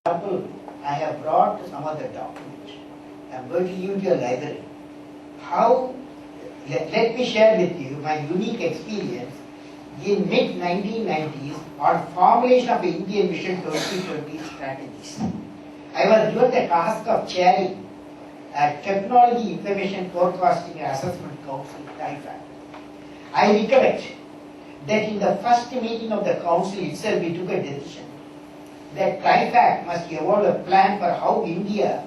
example, I have brought some other documents. I am going to use your library. Let me share with you my unique experience in mid-1990s on formulation of Indian Vision 2020 strategies. I was given the task of chairing a Technology Information Forecasting and Assessment Council, TIFAC. I recollect that in the first meeting of the council itself, we took a decision that TIFAC must evolve a plan for how India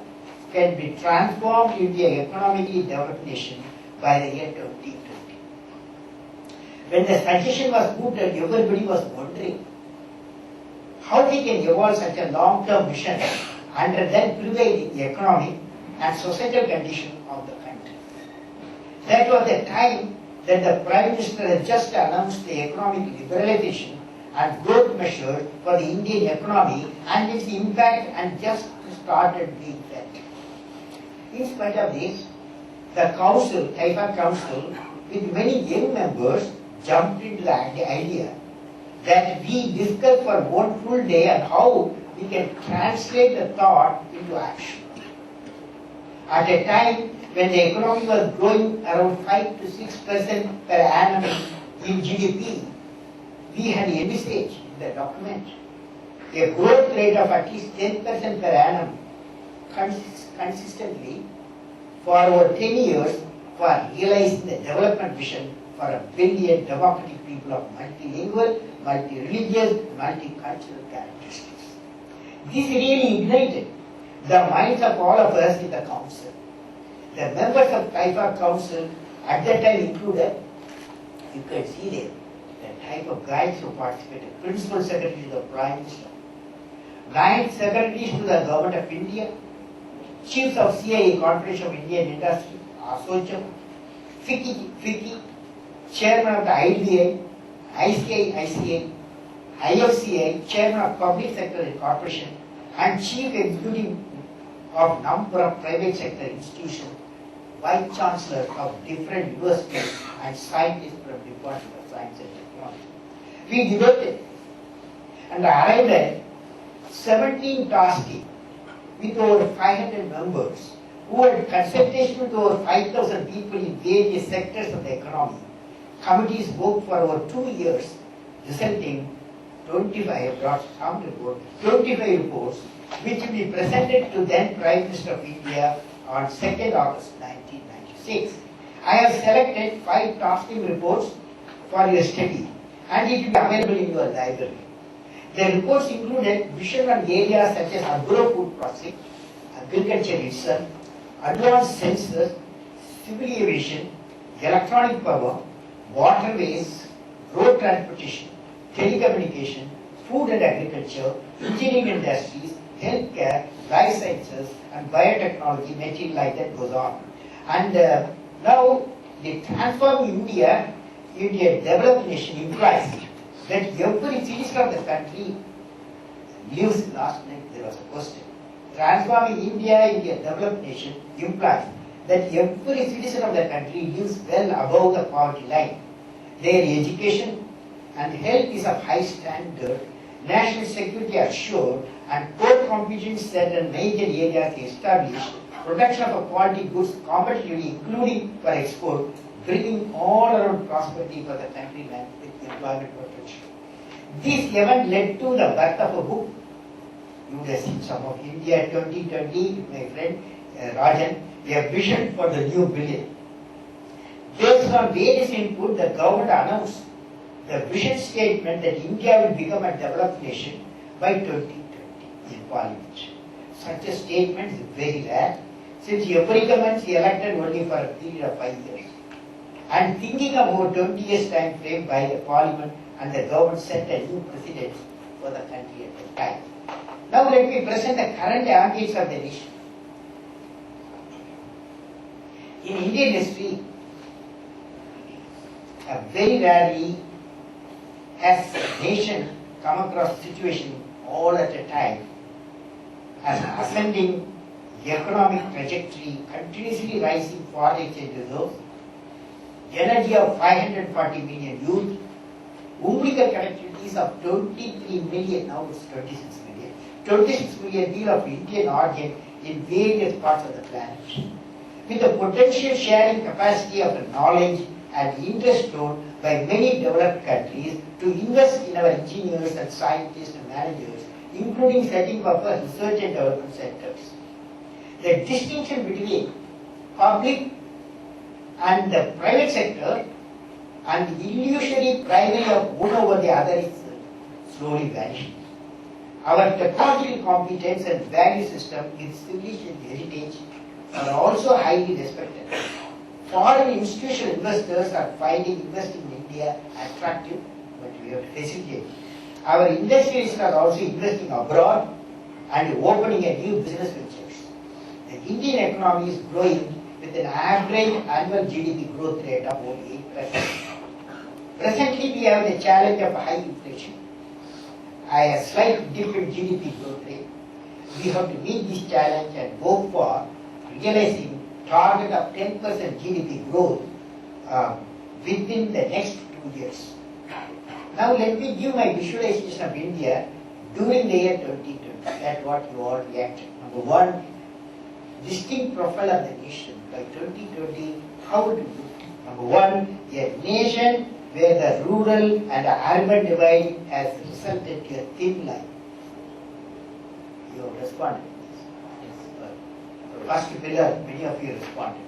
can be transformed into an economically developed nation by the year 2020. When the suggestion was put, everybody was wondering how we can evolve such a long-term vision under then prevailing economic and societal condition of the country. That was the time that the Prime Minister had just announced the economic liberalization and growth measures for the Indian economy, and its impact and just started being felt. In spite of this, the council, TIFAC council, with many young members, jumped into the idea that we discuss for one full day on how we can translate the thought into action. At a time when the economy was growing around 5 to 6% per annum in GDP, we had envisaged in the document a growth rate of at least 10% per annum consistently for over 10 years for realizing the development vision for 1 billion democratic people of multilingual, multi-religious, multicultural characteristics. This really ignited the minds of all of us in the council. The members of TIFAC council at that time included, you can see there, the type of guys who participated: Principal Secretary to the Prime Minister, 9 Secretaries to the Government of India, Chiefs of CIA, Confederation of Indian Industry, ASOCHAM, FICCI, Chairman of the IIMA, ICI, IFCI, Chairman of Public Sector Corporation, and Chief Executive of number of private sector institutions, Vice Chancellors of different universities, and scientists from Department of Science and Technology. We debated and arrived at 17 task teams with over 500 members who had consultation with over 5,000 people in various sectors of the economy. Committees worked for over 2 years, resulting 25 reports, which will be presented to then Prime Minister of India on 2nd August 1996. I have selected 5 task team reports for your study, and it will be available in your library. The reports included vision on areas such as agro-food processing, agriculture itself, advanced sensors, civil aviation, electronic power, waterways, road transportation, telecommunication, food and agriculture, engineering industries, healthcare, life sciences, and biotechnology, material like that goes on. And now, the transforming India into a developed nation implies that every citizen of the country lives. Last night there was a question. Transforming India into a developed nation implies that every citizen of the country lives well above the poverty line. Their education and health is of high standard, national security assured, and core competence set in major areas established, production of quality goods competitively, including for export, bringing all around prosperity for the country with employment potential. This event led to the birth of a book. You would have seen some of India 2020, my friend Rajan, a vision for the new billion. Based on various input, the government announced the vision statement that India will become a developed nation by 2020 in Parliament. Such a statement is very rare, since every government is elected only for a period of 5 years. And thinking about 20 years time frame by the Parliament and the government set a new precedent for the country at the time. Now let me present the current ambience of the nation. In Indian history, very rarely has a nation come across a situation all at a time as an ascending economic trajectory, continuously rising foreign exchange reserves, energy of 540 million youth, umbilical connectivities of 23 million, now it's 26 million, 26 million people of Indian origin in various parts of the planet. With the potential sharing capacity of the knowledge and interest shown by many developed countries to invest in our engineers and scientists and managers, including setting up a research and development centers. The distinction between public and the private sector and the illusory primary of one over the other is slowly vanishing. Our technological competence and value system with civilization heritage are also highly respected. Foreign institutional investors are finding investing in India attractive, but we have to facilitate. Our industrialists are also investing abroad and opening a new business ventures. The Indian economy is growing with an average annual GDP growth rate of only 8%. Presently, we have the challenge of high inflation, a slight dip in GDP growth rate. We have to meet this challenge and go for realizing target of 10% GDP growth within the next 2 years. Now let me give my visualization of India during the year 2020. That's what you all reacted. Number one, distinct profile of the nation by 2020. How to do? Number one, a nation where the rural and the urban divide has resulted to a thin line. You have responded. First pillar, many of you responded.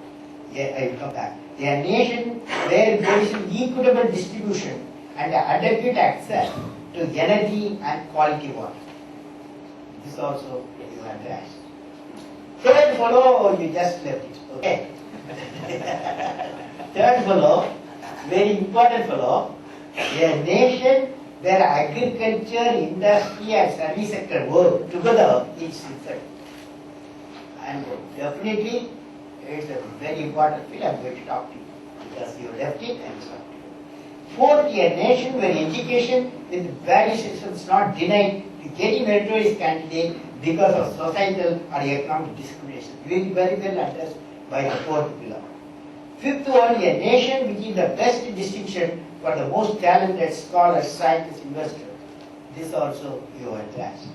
Yeah, I will come back. A nation where there is an equitable distribution and adequate access to energy and quality water. This also you addressed. Third follow, you just left it. Okay. Third follow, very important follow. A nation where agriculture, industry and service sector work together is different. And definitely, it's a very important field. I'm going to talk to you because you left it and so on. Fourth, a nation where education with value system is not denied to getting meritorious candidate because of societal or economic discrimination. Very, very well addressed by the fourth pillar. Fifth one, a nation which is the best distinction for the most talented scholars, scientists, investors. This also you addressed.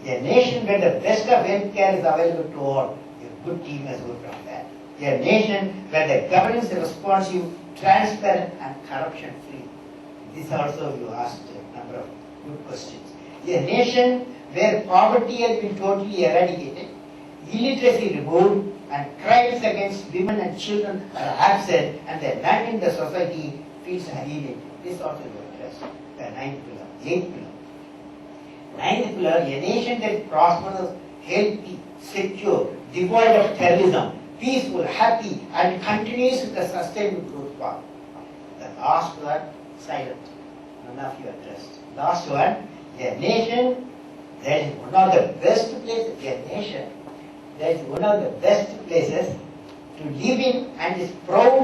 A nation where the best of healthcare is available to all. A good team has worked on that. A nation where the governance is responsive, transparent and corruption free. This also you asked a number of good questions. A nation where poverty has been totally eradicated, illiteracy removed and crimes against women and children are absent and the man in the society feels alienated. This also you addressed. The ninth pillar, eighth pillar. Ninth pillar, a nation that prospers, healthy, secure, devoid of terrorism, peaceful, happy, and continues with the sustainable growth path. The last one, silent. None of you addressed. Last one, a nation that is one of the best places, a nation that is one of the best places to live in and is proud